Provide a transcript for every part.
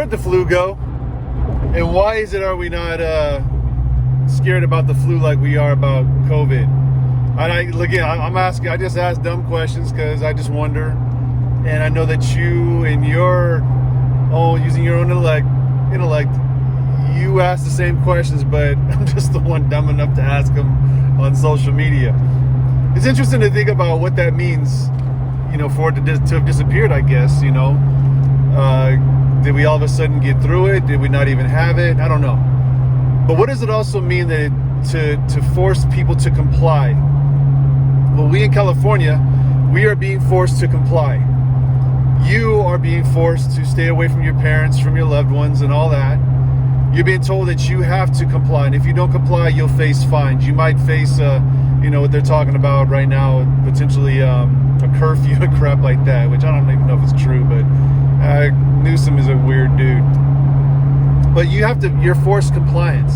where'd the flu go? And why is it are we not scared about the flu like we are about COVID? I'm asking. I just ask dumb questions because I just wonder, and I know that you and using your own intellect, you ask the same questions, but I'm just the one dumb enough to ask them on social media. It's interesting to think about what that means, for it to have disappeared. I guess, did we all of a sudden get through it? Did we not even have it? I don't know. But what does it also mean to force people to comply? Well, we in California, we are being forced to comply. You are being forced to stay away from your parents, from your loved ones, and all that. You're being told that you have to comply, and if you don't comply, you'll face fines. You might face, what they're talking about right now, potentially a curfew and crap like that, which I don't even know if it's true, but Newsom is a weird dude. But you're forced compliance.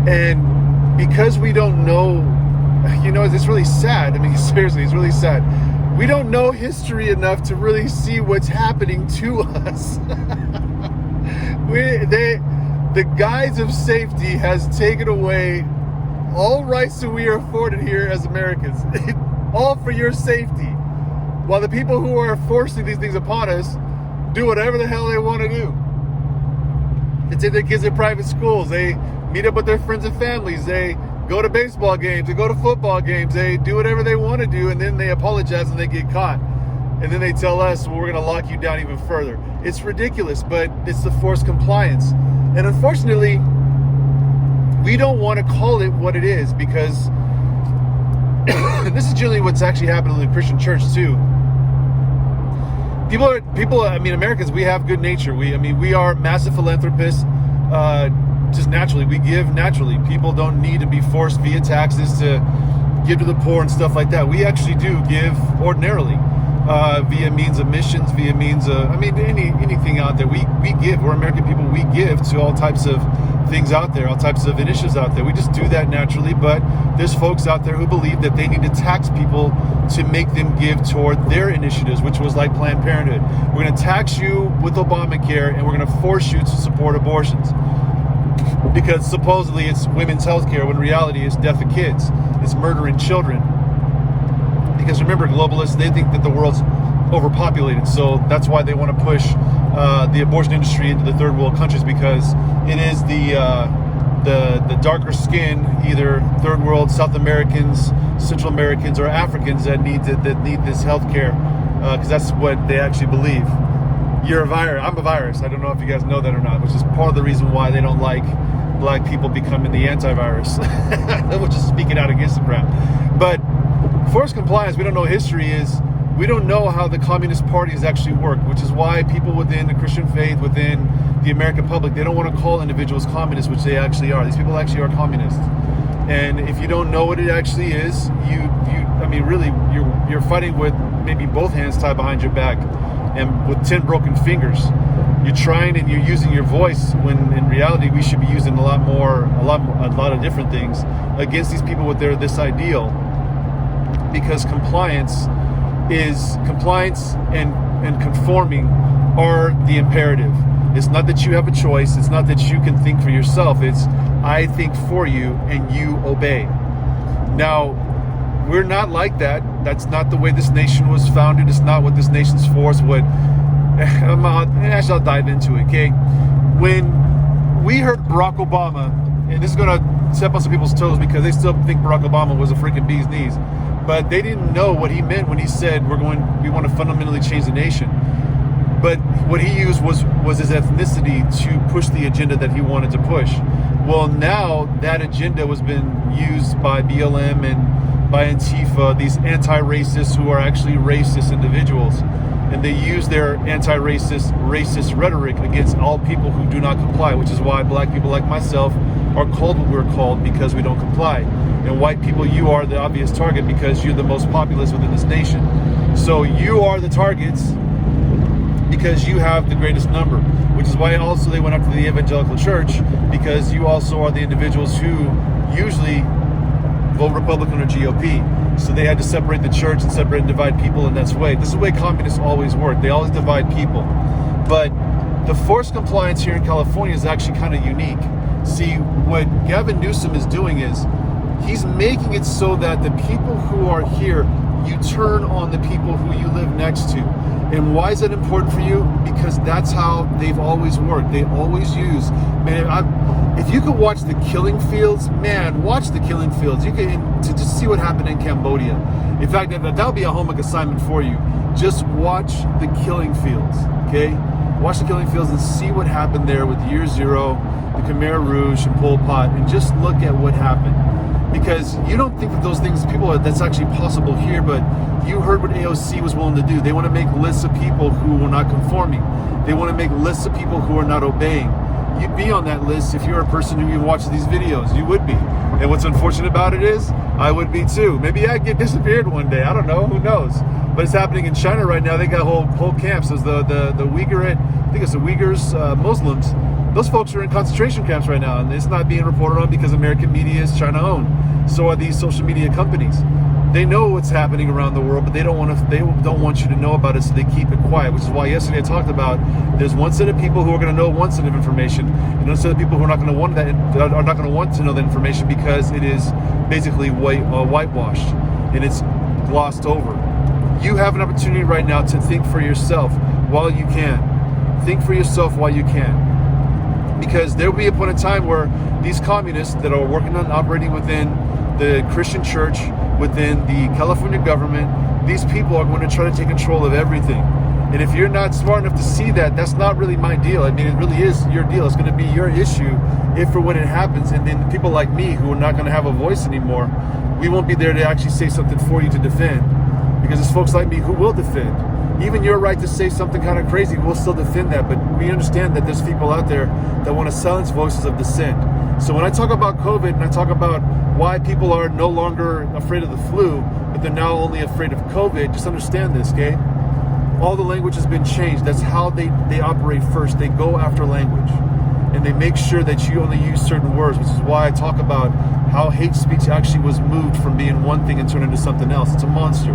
And because we don't know, it's really sad. I mean, seriously, it's really sad. We don't know history enough to really see what's happening to us. The guise of safety has taken away all rights that we are afforded here as Americans. All for your safety. While the people who are forcing these things upon us do whatever the hell they want to do. They take their kids to private schools. They meet up with their friends and families. They go to baseball games. They go to football games. They do whatever they want to do, and then they apologize and they get caught. And then they tell us, well, we're going to lock you down even further. It's ridiculous, but it's the forced compliance. And unfortunately, we don't want to call it what it is, because this is generally what's actually happening in the Christian church too. Americans, we have good nature. We are massive philanthropists. Just naturally, we give naturally. People don't need to be forced via taxes to give to the poor and stuff like that. We actually do give ordinarily, via means of missions, via means of, anything out there. We give. We're American people. We give to all types of things out there, all types of initiatives out there. We just do that naturally, but there's folks out there who believe that they need to tax people to make them give toward their initiatives, which was like Planned Parenthood. We're going to tax you with Obamacare, and we're going to force you to support abortions. Because supposedly it's women's health care, when in reality it's death of kids. It's murdering children. Because remember, globalists, they think that the world's overpopulated. So that's why they want to push the abortion industry into the third world countries, because it is the darker skin, either third world, South Americans, Central Americans, or Africans that need this health care. Because that's what they actually believe. You're a virus. I'm a virus. I don't know if you guys know that or not, which is part of the reason why they don't like black people becoming the antivirus, which is speaking out against the crap. But forced compliance, we don't know history is, we don't know how the Communist parties actually work, which is why people within the Christian faith, within the American public, they don't want to call individuals communists, which they actually are. These people actually are communists. And if you don't know what it actually is, you're fighting with maybe both hands tied behind your back and with 10 broken fingers. You're trying and you're using your voice when in reality we should be using a lot of different things against these people with this ideal. Because compliance and conforming are the imperative. It's not that you have a choice. It's not that you can think for yourself. It's I think for you and you obey. Now, we're not like that. That's not the way this nation was founded. It's not what this nation's for. It's what I'll dive into it, okay? When we heard Barack Obama, and this is going to step on some people's toes because they still think Barack Obama was a freaking bee's knees, but they didn't know what he meant when he said we want to fundamentally change the nation. But what he used was his ethnicity to push the agenda that he wanted to push. Well, now that agenda was been used by BLM and by Antifa, these anti-racists who are actually racist individuals. And they use their racist rhetoric against all people who do not comply, which is why black people like myself are called what we're called, because we don't comply. And white people, you are the obvious target because you're the most populous within this nation. So you are the targets because you have the greatest number, which is why also they went after the evangelical church, because you also are the individuals who usually vote Republican or GOP. So they had to separate the church and separate and divide people in this way. This is the way communists always work. They always divide people. But The forced compliance here in California is actually kind of unique. See, what Gavin Newsom is doing is he's making it so that the people who are here, you turn on the people who you live next to. And why is that important for you? Because that's how they've always worked. They always use, man, if you could watch the killing fields, man, watch the killing fields. You can, to just see what happened in Cambodia. In fact, that'll be a homework assignment for you. Just watch the killing fields, okay? Watch the killing fields and see what happened there with Year Zero, the Khmer Rouge, and Pol Pot, and just look at what happened. Because you don't think that those things, that's actually possible here, but you heard what AOC was willing to do. They want to make lists of people who are not conforming. They want to make lists of people who are not obeying. You'd be on that list if you're a person who even watches these videos. You would be. And what's unfortunate about it is, I would be too. Maybe I'd get disappeared one day. I don't know. Who knows? But it's happening in China right now. They got whole camps. There's the Uyghur, I think it's the Uyghurs, Muslims. Those folks are in concentration camps right now, and it's not being reported on because American media is China-owned. So are these social media companies. They know what's happening around the world, but they don't want you to know about it, so they keep it quiet. Which is why yesterday I talked about there's one set of people who are going to know one set of information, and another set of people who are not going to want to know that information because it is basically whitewashed and it's glossed over. You have an opportunity right now to think for yourself while you can. Think for yourself while you can. Because there will be a point in time where these communists that are working on operating within the Christian church, within the California government, these people are going to try to take control of everything. And if you're not smart enough to see that, that's not really my deal. I mean, it really is your deal. It's going to be your issue if or when it happens. And then people like me who are not going to have a voice anymore, we won't be there to actually say something for you to defend. Because it's folks like me who will defend. Even your right to say something kind of crazy, we'll still defend that. But we understand that there's people out there that want to silence voices of dissent. So when I talk about COVID and I talk about why people are no longer afraid of the flu, but they're now only afraid of COVID, just understand this, okay? All the language has been changed. That's how they operate first. They go after language. And they make sure that you only use certain words, which is why I talk about how hate speech actually was moved from being one thing and turned into something else. It's a monster.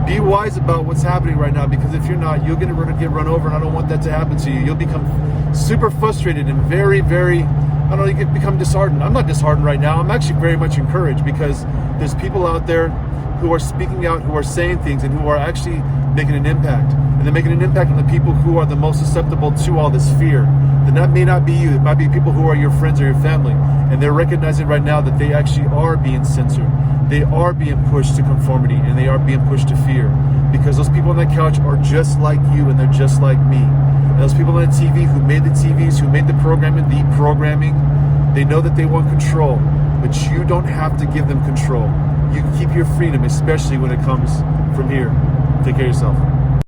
Be wise about what's happening right now, because if you're not, you're going to get run over, and I don't want that to happen to you. You'll become super frustrated and very, very, I don't know, you can become disheartened. I'm not disheartened right now. I'm actually very much encouraged because there's people out there who are speaking out, who are saying things, and who are actually making an impact. And they're making an impact on the people who are the most susceptible to all this fear. Then that may not be you. It might be people who are your friends or your family. And they're recognizing right now that they actually are being censored. They are being pushed to conformity, and they are being pushed to fear. Because those people on that couch are just like you, and they're just like me. And those people on the TV who made the TVs, who made the programming, they know that they want control. But you don't have to give them control. You can keep your freedom, especially when it comes from here. Take care of yourself.